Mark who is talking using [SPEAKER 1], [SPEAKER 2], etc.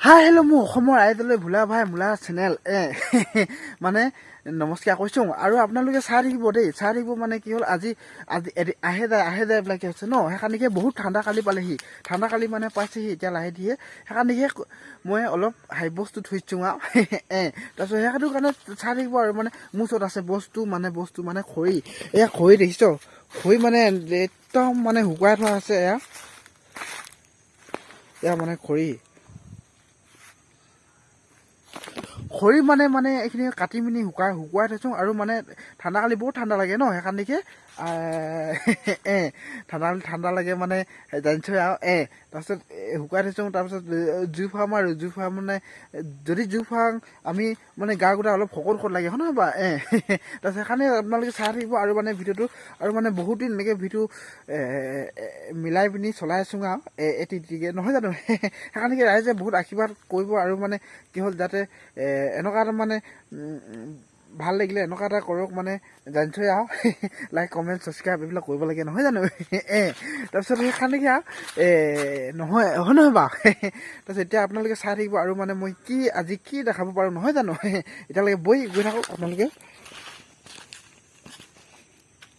[SPEAKER 1] hi hello' মোৰ অসমৰ আইডলে ভোলা ভাই মোলা চেনেল মানে নমস্কাৰ কৈছোঁ আৰু আপোনালোকে চাই থাকিব দেই চাই থাকিব মানে কি হ'ল আজি আহে যায় এইবিলাকে হৈছে ন সেইকাৰণে বহুত ঠাণ্ডা কালি পালেহি ঠাণ্ডা কালি মানে পাইছেহি এতিয়া লাহে ধীৰে সেইকাৰণে মই অলপ হাই বস্তু থৈছোঁ আৰু তাৰপিছত সেইটো কাৰণে চাই থাকিব আৰু মানে মোৰ ওচৰত আছে বস্তু মানে খৰি এয়া খৰি দেখিছ খৰি মানে একদম মানে শুকুৱাই থোৱা আছে এয়া মানে খৰি মানে এইখিনি কাটি মিনি শুকুৱাই থৈছোঁ আৰু মানে ঠাণ্ডা কালি বহুত ঠাণ্ডা লাগে ন সেইকাৰণে ঠাণ্ডা লাগে মানে জানিছোঁ আৰু তাৰপিছত শুকুৱাই থৈছোঁ তাৰপিছত জুই ফুৰাম মানে যদি জুই ফুৰাওঁ আমি মানে গা গোটা অলপ শকত লাগে হয় নহয় বা তাৰপিছত সেইকাৰণে আপোনালোকে চাই থাকিব আৰু মানে ভিডিঅ'টো আৰু মানে বহুত দিন এনেকৈ ভিডিঅ' মিলাই পিনি চলাই আছোঁ আৰু এটিকে নহয় জানো সেইকাৰণে ৰাইজে বহুত আশীৰ্বাদ কৰিব আৰু মানে কি হ'ল যাতে এনেকুৱা এটা মানে ভাল লাগিলে এনেকুৱা এটা কৰক মানে জানিছোঁ আৰু লাইক কমেণ্ট ছাবস্ক্ৰাইব এইবিলাক কৰিব লাগে নহয় জানো তাৰপিছত সেইকাৰণে নহয় হয় নহয় বাৰু তাৰপিছত এতিয়া আপোনালোকে চাই থাকিব আৰু মানে মই আজি কি দেখাব পাৰোঁ নহয় জানো এতিয়ালৈকে গৈ থাকক আপোনালোকে